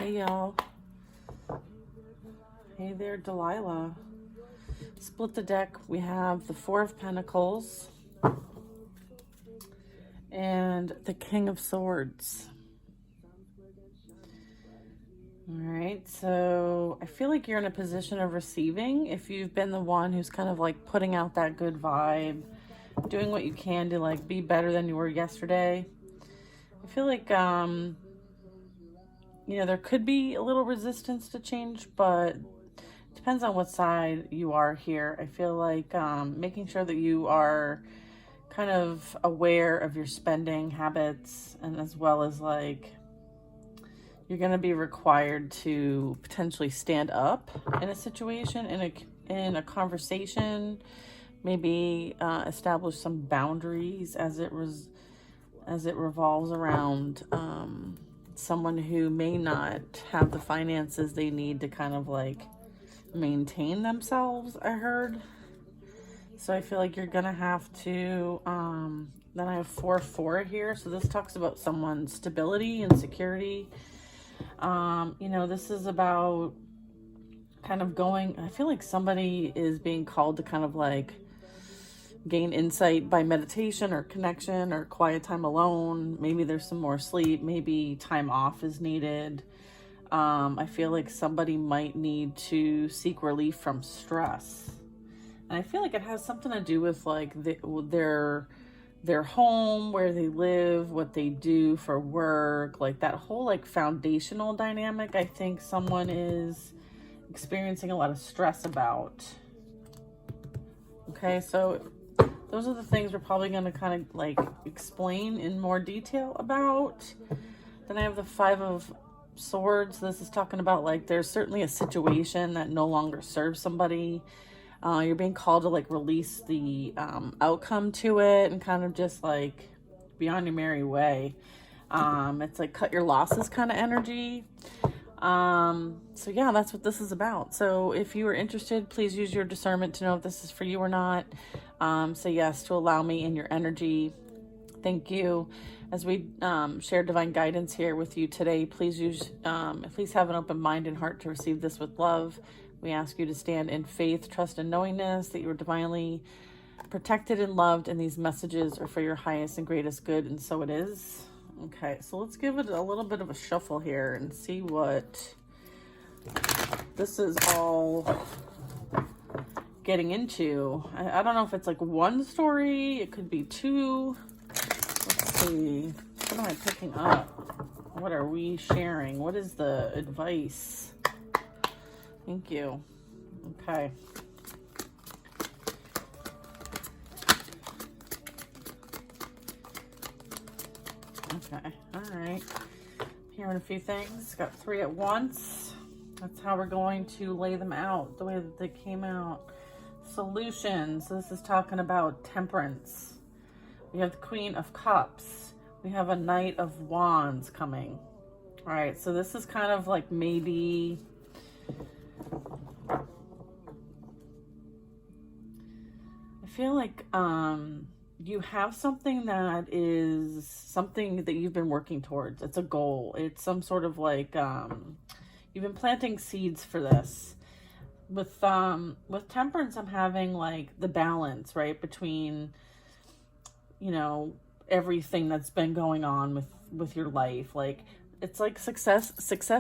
Hey y'all. Hey there, Delilah. Split the deck. We have the Four of Pentacles and the King of Swords. All right, so I feel like you're in a position of receiving if you've been the one who's kind of like putting out that good vibe, doing what you can to like be better than you were yesterday. I feel like there could be a little resistance to change, but it depends on what side you are here. I feel like making sure that you are kind of aware of your spending habits, and as well as like you're going to be required to potentially stand up in a situation, in a conversation, maybe establish some boundaries as it revolves around someone who may not have the finances they need to kind of like maintain themselves, I heard. So I feel like you're gonna have to then I have 4-4 here, so this talks about someone's stability and security. This is about kind of going, I feel like somebody is being called to kind of like gain insight by meditation or connection or quiet time alone. Maybe there's some more sleep, maybe time off is needed. I feel like somebody might need to seek relief from stress. And I feel like it has something to do with like their home, where they live, what they do for work, like that whole like foundational dynamic. I think someone is experiencing a lot of stress about. Okay, so those are the things we're probably going to kind of like explain in more detail about. Then I have the 5 of Swords. This is talking about like there's certainly a situation that no longer serves somebody. You're being called to like release the outcome to it and kind of just like be on your merry way. It's like cut your losses kind of energy. So yeah, that's what this is about. So if you are interested, please use your discernment to know if this is for you or not. Say yes to allow me in your energy. Thank you. As we share divine guidance here with you today, please have an open mind and heart to receive this with love. We ask you to stand in faith, trust, and knowingness that you are divinely protected and loved, and these messages are for your highest and greatest good, and so it is. Okay, so let's give it a little bit of a shuffle here and see what this is all getting into. I don't know if it's like one story, it could be two. Let's see, what am I picking up? What are we sharing? What is the advice? Thank you. Okay. Okay, all right. Hearing a few things. Got 3 at once. That's how we're going to lay them out, the way that they came out. Solutions. So this is talking about temperance. We have the Queen of Cups. We have a Knight of Wands coming. All right, so this is kind of like maybe I feel like you have something that is something that you've been working towards. It's a goal. It's some sort of like you've been planting seeds for this. With temperance, I'm having like the balance, right, between everything that's been going on with your life. Like it's like success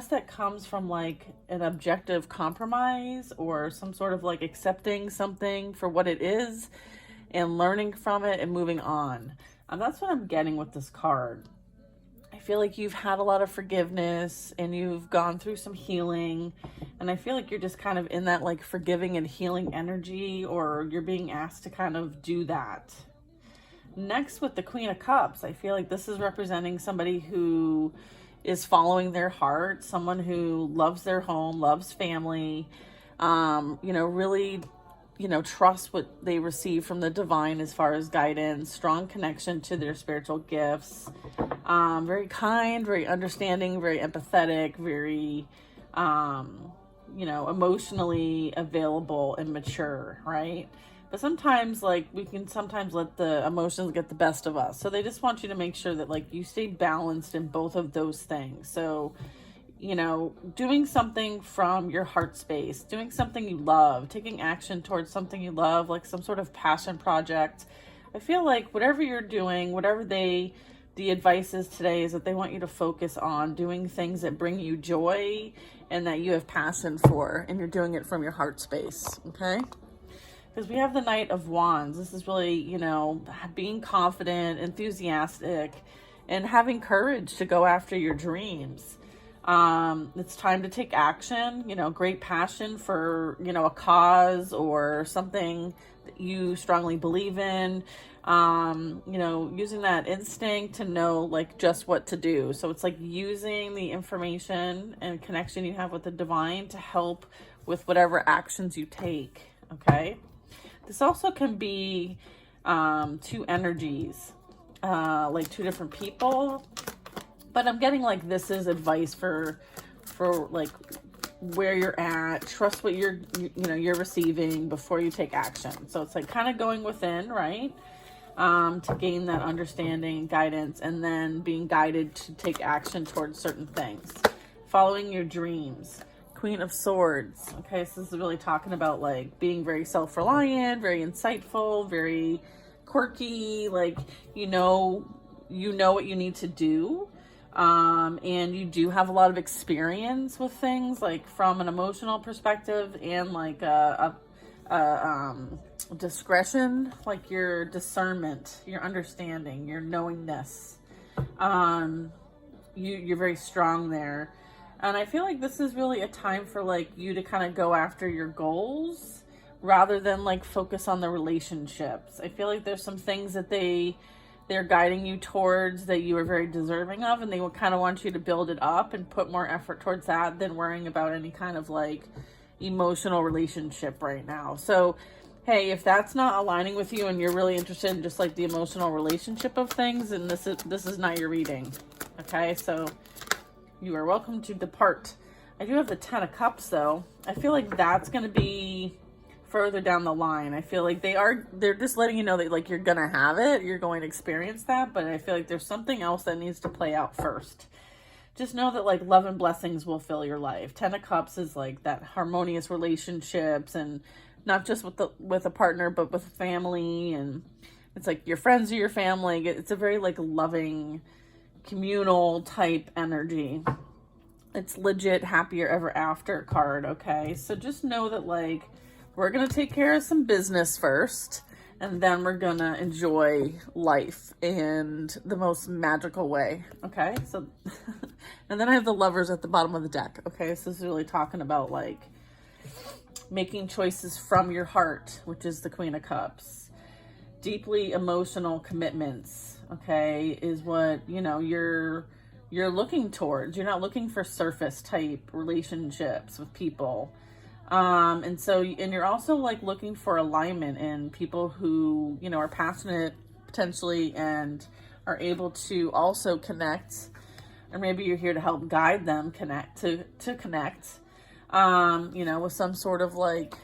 that comes from like an objective compromise or some sort of like accepting something for what it is and learning from it and moving on. That's what I'm getting with this card. I feel like you've had a lot of forgiveness and you've gone through some healing, and I feel like you're just kind of in that like forgiving and healing energy, or you're being asked to kind of do that. Next, with the Queen of Cups, I feel like this is representing somebody who is following their heart, someone who loves their home, loves family, really, trust what they receive from the divine as far as guidance, strong connection to their spiritual gifts, very kind, very understanding, very empathetic, very, emotionally available and mature, right? But sometimes, like, we can sometimes let the emotions get the best of us. So they just want you to make sure that, like, you stay balanced in both of those things. So doing something from your heart space, doing something you love, taking action towards something you love, like some sort of passion project. I feel like whatever you're doing, the advice is today is that they want you to focus on doing things that bring you joy and that you have passion for, and you're doing it from your heart space, okay? Because we have the Knight of Wands. This is really, being confident, enthusiastic, and having courage to go after your dreams. It's time to take action, great passion for, a cause or something that you strongly believe in, using that instinct to know like just what to do. So it's like using the information and connection you have with the divine to help with whatever actions you take. Okay. This also can be, two energies, like two different people. But I'm getting like this is advice for like where you're at. Trust what you're receiving before you take action. So it's like kind of going within, right? To gain that understanding, guidance, and then being guided to take action towards certain things. Following your dreams. Queen of Swords. Okay, so this is really talking about like being very self-reliant, very insightful, very quirky, like you know what you need to do. And you do have a lot of experience with things like from an emotional perspective and like discretion, like your discernment, your understanding, your knowingness. You're very strong there. And I feel like this is really a time for like you to kind of go after your goals rather than like focus on the relationships. I feel like there's some things that they're guiding you towards that you are very deserving of, and they will kind of want you to build it up and put more effort towards that than worrying about any kind of like emotional relationship right now. So, hey, if that's not aligning with you and you're really interested in just like the emotional relationship of things, then this is not your reading. Okay, so you are welcome to depart. I do have the 10 of Cups though. I feel like that's going to be further down the line. I feel like they're just letting you know that like you're gonna have it, you're going to experience that, but I feel like there's something else that needs to play out first. Just know that like love and blessings will fill your life. 10 of Cups is like that harmonious relationships, and not just with a partner, but with family, and it's like your friends are your family. It's a very like loving, communal type energy. It's legit happier ever after card. Okay, so just know that like we're going to take care of some business first, and then we're going to enjoy life in the most magical way. Okay, so, and then I have the Lovers at the bottom of the deck. Okay, so this is really talking about like making choices from your heart, which is the Queen of Cups. Deeply emotional commitments, okay, is what, you're looking towards. You're not looking for surface type relationships with people. And you're also like looking for alignment in people who, are passionate potentially and are able to also connect, or maybe you're here to help guide them connect, with some sort of like,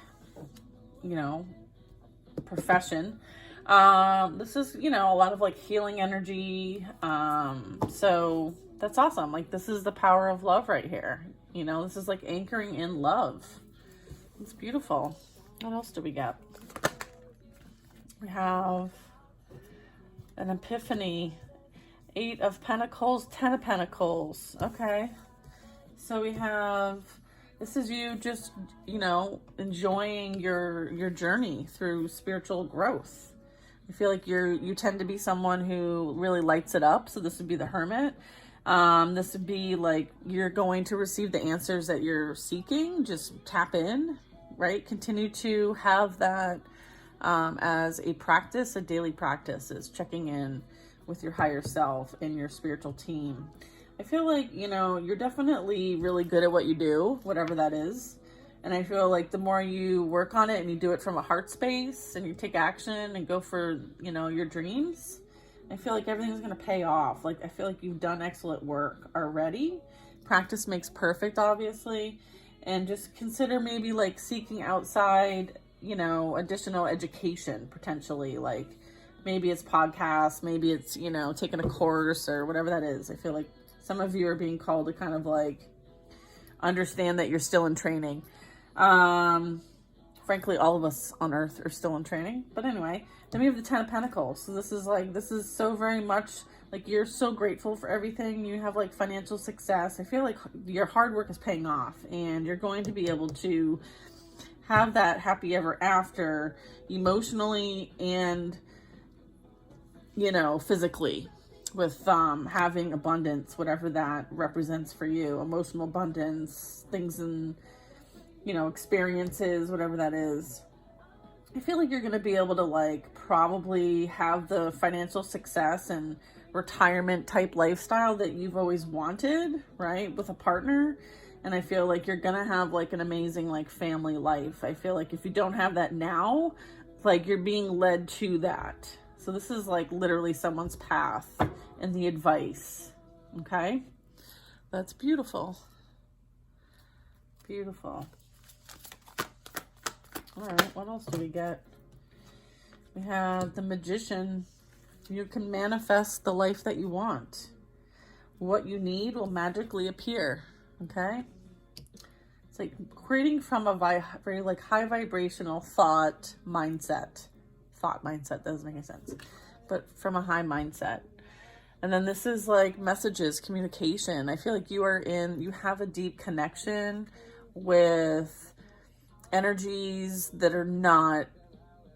profession. This is, a lot of like healing energy. So that's awesome. Like this is the power of love right here. This is like anchoring in love. It's beautiful. What else do we get? We have an Epiphany, 8 of Pentacles, 10 of Pentacles. Okay. So we have, this is you just, enjoying your journey through spiritual growth. I feel like you tend to be someone who really lights it up. So this would be the Hermit. This would be like, you're going to receive the answers that you're seeking. Just tap in, right? Continue to have that as a practice, a daily practice, is checking in with your higher self and your spiritual team. I feel like, you're definitely really good at what you do, whatever that is. And I feel like the more you work on it and you do it from a heart space and you take action and go for, your dreams, I feel like everything's going to pay off. Like, I feel like you've done excellent work already. Practice makes perfect, obviously. And just consider maybe like seeking outside, additional education potentially. Like maybe it's podcasts, maybe it's, taking a course or whatever that is. I feel like some of you are being called to kind of like understand that you're still in training. Frankly, all of us on earth are still in training. But anyway, then we have the Ten of Pentacles. So this is so very much like you're so grateful for everything. You have like financial success. I feel like your hard work is paying off, and you're going to be able to have that happy ever after emotionally and, you know, physically, with having abundance, whatever that represents for you. Emotional abundance, things in, you know, experiences, whatever that is. I feel like you're going to be able to like probably have the financial success and retirement type lifestyle that you've always wanted, right? With a partner. And I feel like you're going to have like an amazing like family life. I feel like if you don't have that now, like you're being led to that. So this is like literally someone's path and the advice. Okay. That's beautiful. Beautiful. All right, what else do we get? We have the Magician. You can manifest the life that you want. What you need will magically appear, okay? It's like creating from a very like high vibrational thought mindset. Thought mindset doesn't make any sense, but from a high mindset. And then this is like messages, communication. I feel like you have a deep connection with energies that are not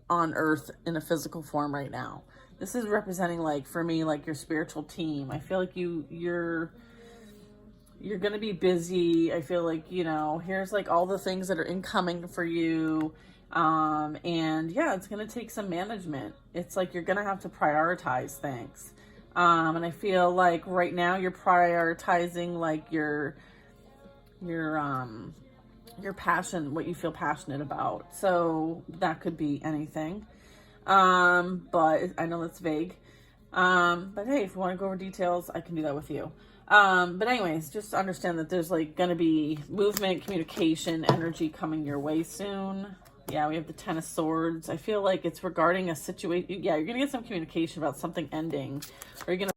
on earth in a physical form right now. This is representing like for me like your spiritual team. I feel like you're going to be busy. I feel like, you know, here's like all the things that are incoming for you. And yeah, it's going to take some management. It's like you're going to have to prioritize things. And I feel like right now you're prioritizing like your passion, what you feel passionate about. So that could be anything. But I know that's vague. But hey, if you want to go over details, I can do that with you. But anyways, just understand that there's like going to be movement, communication, energy coming your way soon. Yeah, we have the Ten of Swords. I feel like it's regarding a situation. Yeah, you're going to get some communication about something ending. Or you're going to